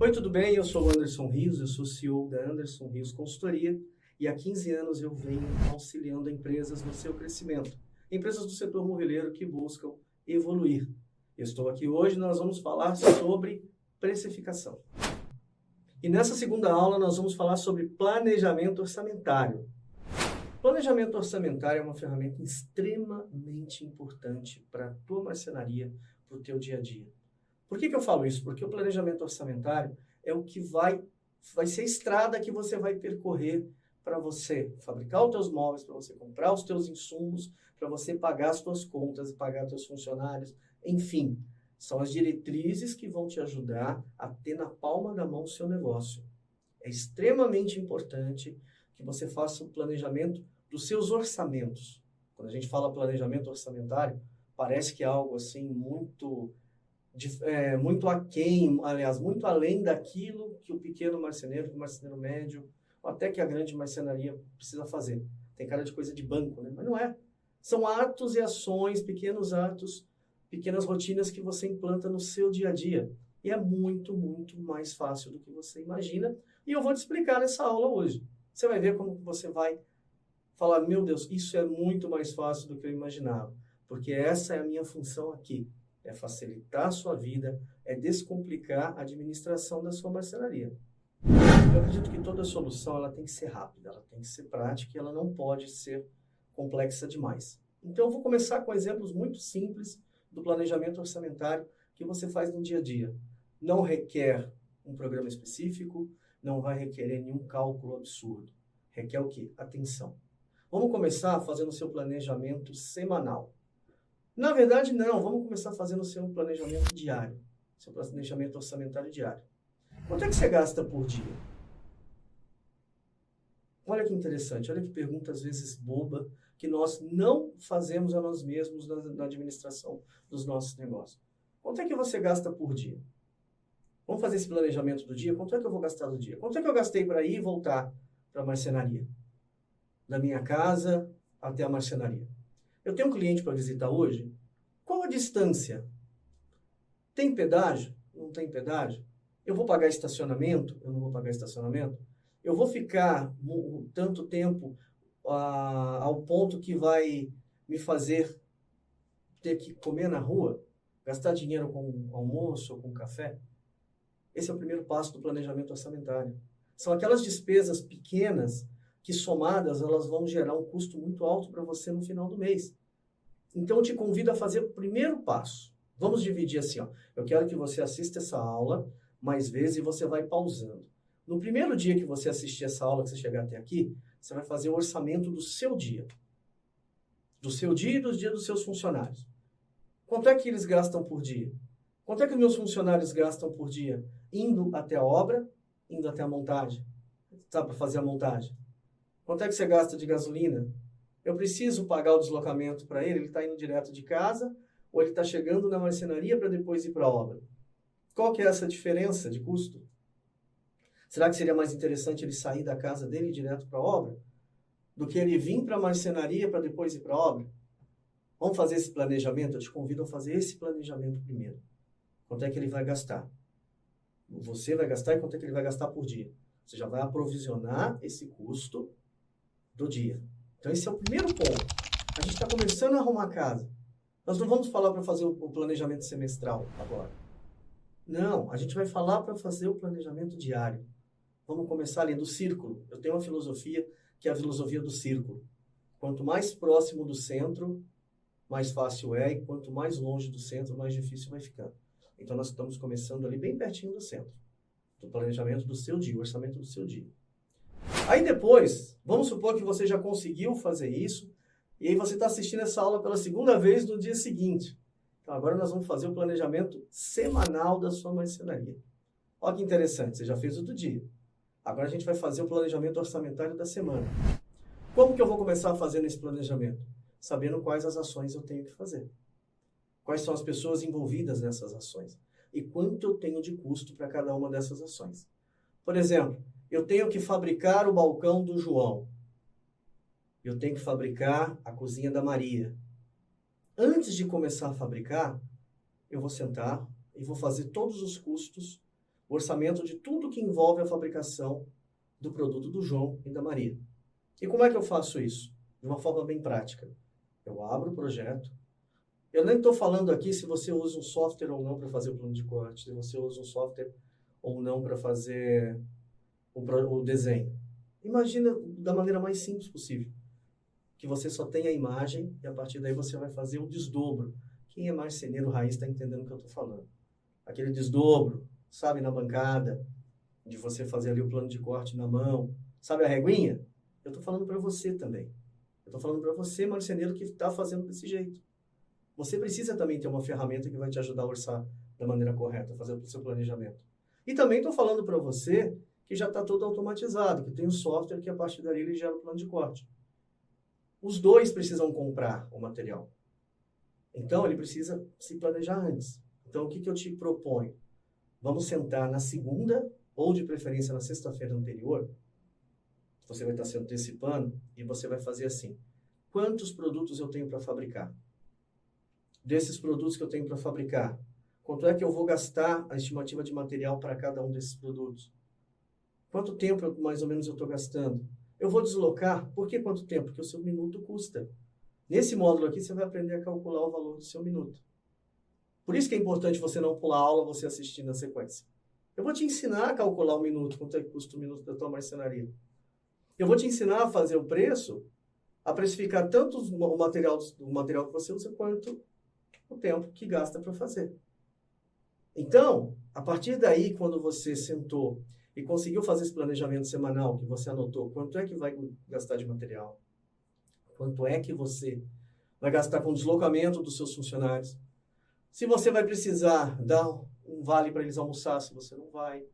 Oi, tudo bem? Eu sou o Anderson Rios, eu sou CEO da Anderson Rios Consultoria e há 15 anos eu venho auxiliando empresas no seu crescimento. Empresas do setor moveleiro que buscam evoluir. Eu estou aqui hoje, nós vamos falar sobre precificação. E nessa segunda aula nós vamos falar sobre planejamento orçamentário. Planejamento orçamentário é uma ferramenta extremamente importante para a tua marcenaria, para o teu dia a dia. Por que eu falo isso? Porque o planejamento orçamentário é o que vai ser a estrada que você vai percorrer para você fabricar os teus móveis, para você comprar os teus insumos, para você pagar as tuas contas e pagar os teus funcionários. Enfim, são as diretrizes que vão te ajudar a ter na palma da mão o seu negócio. É extremamente importante que você faça o planejamento dos seus orçamentos. Quando a gente fala planejamento orçamentário, parece que é algo assim muito aquém, aliás, muito além daquilo que o pequeno marceneiro, que o marceneiro médio, ou até que a grande marcenaria precisa fazer. Tem cara de coisa de banco, né? Mas não é. São atos e ações, pequenos atos, pequenas rotinas que você implanta no seu dia a dia. E é muito, muito mais fácil do que você imagina. E eu vou te explicar nessa aula hoje. Você vai ver como você vai falar, meu Deus, isso é muito mais fácil do que eu imaginava. Porque essa é a minha função aqui. É facilitar a sua vida, é descomplicar a administração da sua marcenaria. Eu acredito que toda solução ela tem que ser rápida, ela tem que ser prática e ela não pode ser complexa demais. Então eu vou começar com exemplos muito simples do planejamento orçamentário que você faz no dia a dia. Não requer um programa específico, não vai requerer nenhum cálculo absurdo. Requer o quê? Atenção. Vamos começar fazendo o seu planejamento semanal. Na verdade, não. Vamos começar fazendo o seu planejamento diário. Seu planejamento orçamentário diário. Quanto é que você gasta por dia? Olha que interessante. Olha que pergunta, às vezes, boba, que nós não fazemos a nós mesmos na administração dos nossos negócios. Quanto é que você gasta por dia? Vamos fazer esse planejamento do dia? Quanto é que eu vou gastar do dia? Quanto é que eu gastei para ir e voltar para a marcenaria? Da minha casa até a marcenaria. Eu tenho um cliente para visitar hoje. Qual a distância? Tem pedágio? Não tem pedágio? Eu vou pagar estacionamento? Eu não vou pagar estacionamento? Eu vou ficar tanto tempo ao ponto que vai me fazer ter que comer na rua? Gastar dinheiro com almoço ou com café? Esse é o primeiro passo do planejamento orçamentário. São aquelas despesas pequenas que somadas elas vão gerar um custo muito alto para você no final do mês. Então, eu te convido a fazer o primeiro passo. Vamos dividir assim, ó. Eu quero que você assista essa aula mais vezes e você vai pausando. No primeiro dia que você assistir essa aula, que você chegar até aqui, você vai fazer o orçamento do seu dia. Do seu dia e dos dias dos seus funcionários. Quanto é que eles gastam por dia? Quanto é que os meus funcionários gastam por dia? Indo até a obra, indo até a montagem. Sabe, para fazer a montagem. Quanto é que você gasta de gasolina? Eu preciso pagar o deslocamento para ele está indo direto de casa ou ele está chegando na marcenaria para depois ir para a obra? Qual que é essa diferença de custo? Será que seria mais interessante ele sair da casa dele e ir direto para a obra do que ele vir para a marcenaria para depois ir para a obra? Vamos fazer esse planejamento? Eu te convido a fazer esse planejamento primeiro. Quanto é que ele vai gastar? Você vai gastar e quanto é que ele vai gastar por dia? Você já vai aprovisionar esse custo do dia. Então, esse é o primeiro ponto. A gente está começando a arrumar a casa. Nós não vamos falar para fazer o planejamento semestral agora. Não, a gente vai falar para fazer o planejamento diário. Vamos começar ali do círculo. Eu tenho uma filosofia que é a filosofia do círculo. Quanto mais próximo do centro, mais fácil é. E quanto mais longe do centro, mais difícil vai ficando. Então, nós estamos começando ali bem pertinho do centro. Do planejamento do seu dia, o orçamento do seu dia. Aí depois, vamos supor que você já conseguiu fazer isso, e aí você está assistindo essa aula pela segunda vez no dia seguinte. Então agora nós vamos fazer o planejamento semanal da sua marcenaria. Olha que interessante, você já fez o do dia. Agora a gente vai fazer o planejamento orçamentário da semana. Como que eu vou começar a fazer esse planejamento? Sabendo quais as ações eu tenho que fazer. Quais são as pessoas envolvidas nessas ações. E quanto eu tenho de custo para cada uma dessas ações. Por exemplo, eu tenho que fabricar o balcão do João. Eu tenho que fabricar a cozinha da Maria. Antes de começar a fabricar, eu vou sentar e vou fazer todos os custos o orçamento de tudo que envolve a fabricação do produto do João e da Maria. E como é que eu faço isso? De uma forma bem prática. Eu abro o projeto. Eu nem estou falando aqui se você usa um software ou não para fazer o plano de corte, se você usa um software ou não para fazer o desenho. Imagina da maneira mais simples possível, que você só tem a imagem e a partir daí você vai fazer o desdobro. Quem é marceneiro raiz está entendendo o que eu estou falando. Aquele desdobro, sabe, na bancada, de você fazer ali o plano de corte na mão, sabe a reguinha? Eu estou falando para você também. Eu estou falando para você, marceneiro, que está fazendo desse jeito. Você precisa também ter uma ferramenta que vai te ajudar a orçar da maneira correta, fazer o seu planejamento. E também estou falando para você que já está todo automatizado, que tem um software que a partir dali ele gera o plano de corte. Os dois precisam comprar o material. Então, ele precisa se planejar antes. Então, o que eu te proponho? Vamos sentar na segunda, ou de preferência na sexta-feira anterior. Você vai estar se antecipando e você vai fazer assim. Quantos produtos eu tenho para fabricar? Desses produtos que eu tenho para fabricar, quanto é que eu vou gastar a estimativa de material para cada um desses produtos? Quanto tempo mais ou menos eu estou gastando? Eu vou deslocar, por que quanto tempo? Porque o seu minuto custa. Nesse módulo aqui, você vai aprender a calcular o valor do seu minuto. Por isso que é importante você não pular a aula, você assistir na sequência. Eu vou te ensinar a calcular o minuto, quanto é que custa o minuto da tua marcenaria. Eu vou te ensinar a fazer o preço, a precificar tanto o material que você usa, quanto o tempo que gasta para fazer. Então, a partir daí, quando você sentou e conseguiu fazer esse planejamento semanal, que você anotou, quanto é que vai gastar de material? Quanto é que você vai gastar com o deslocamento dos seus funcionários? Se você vai precisar dar um vale para eles almoçar, se você não vai.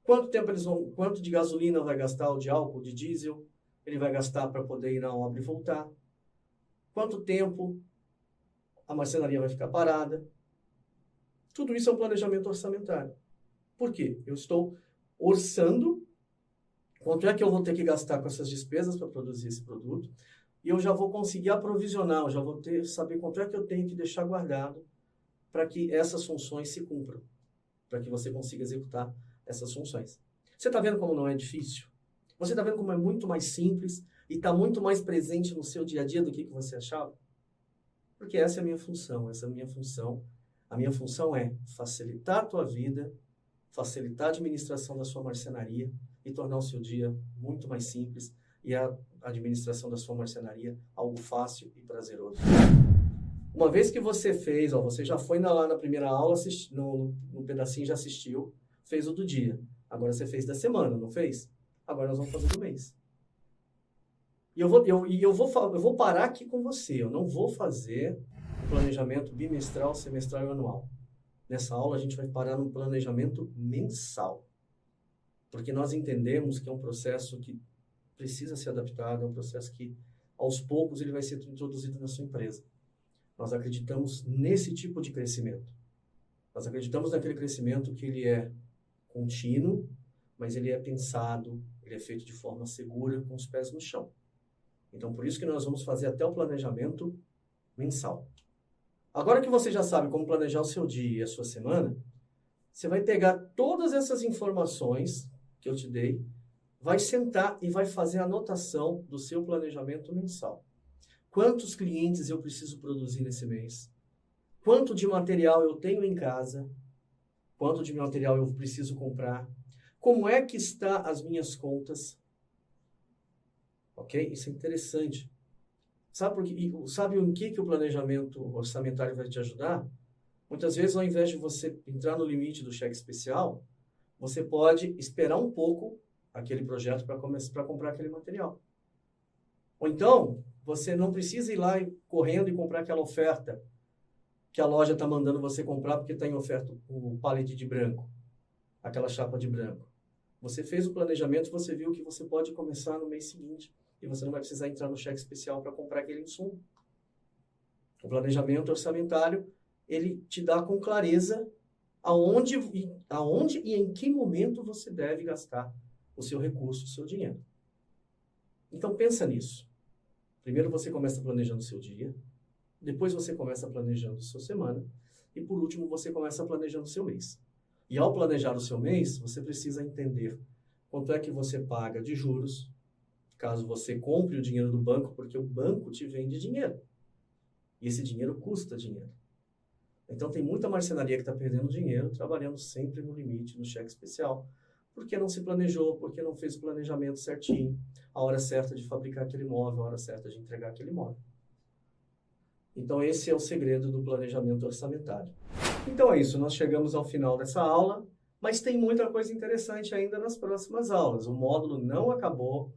Quanto de gasolina vai gastar, ou de álcool, de diesel, ele vai gastar para poder ir na obra e voltar? Quanto tempo a marcenaria vai ficar parada? Tudo isso é um planejamento orçamentário. Por quê? Eu estou orçando quanto é que eu vou ter que gastar com essas despesas para produzir esse produto e eu já vou conseguir aprovisionar, eu já vou saber quanto é que eu tenho que deixar guardado para que essas funções se cumpram, para que você consiga executar essas funções. Você está vendo como não é difícil? Você está vendo como é muito mais simples e está muito mais presente no seu dia a dia do que você achava? Porque essa é a minha função, A minha função é facilitar a tua vida, facilitar a administração da sua marcenaria e tornar o seu dia muito mais simples e a administração da sua marcenaria algo fácil e prazeroso. Uma vez que você fez, você já foi lá na primeira aula, no pedacinho já assistiu, fez o do dia. Agora você fez da semana, não fez? Agora nós vamos fazer do mês. E eu vou parar aqui com você. Eu não vou fazer planejamento bimestral, semestral e anual. Nessa aula a gente vai parar no planejamento mensal. Porque nós entendemos que é um processo que precisa ser adaptado, é um processo que aos poucos ele vai ser introduzido na sua empresa. Nós acreditamos nesse tipo de crescimento. Nós acreditamos naquele crescimento que ele é contínuo, mas ele é pensado, ele é feito de forma segura, com os pés no chão. Então, por isso que nós vamos fazer até o planejamento mensal. Agora que você já sabe como planejar o seu dia e a sua semana, você vai pegar todas essas informações que eu te dei, vai sentar e vai fazer a anotação do seu planejamento mensal. Quantos clientes eu preciso produzir nesse mês? Quanto de material eu tenho em casa? Quanto de material eu preciso comprar? Como é que estão as minhas contas? Ok? Isso é interessante. Sabe em que o planejamento orçamentário vai te ajudar? Muitas vezes, ao invés de você entrar no limite do cheque especial, você pode esperar um pouco aquele projeto para comprar aquele material. Ou então, você não precisa ir lá correndo e comprar aquela oferta que a loja está mandando você comprar porque está em oferta o pallet de branco, aquela chapa de branco. Você fez o planejamento, você viu que você pode começar no mês seguinte e você não vai precisar entrar no cheque especial para comprar aquele insumo. O planejamento orçamentário, ele te dá com clareza aonde e em que momento você deve gastar o seu recurso, o seu dinheiro. Então, pensa nisso. Primeiro você começa planejando o seu dia, depois você começa planejando a sua semana e, por último, você começa planejando o seu mês. E ao planejar o seu mês, você precisa entender quanto é que você paga de juros, caso você compre o dinheiro do banco, porque o banco te vende dinheiro. E esse dinheiro custa dinheiro. Então, tem muita marcenaria que está perdendo dinheiro, trabalhando sempre no limite, no cheque especial, porque não se planejou, porque não fez o planejamento certinho, a hora certa de fabricar aquele imóvel, a hora certa de entregar aquele imóvel. Então, esse é o segredo do planejamento orçamentário. Então é isso, nós chegamos ao final dessa aula, mas tem muita coisa interessante ainda nas próximas aulas. O módulo não acabou,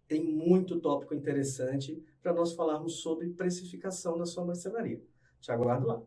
tem muito tópico interessante para nós falarmos sobre precificação na sua marcenaria. Te aguardo lá.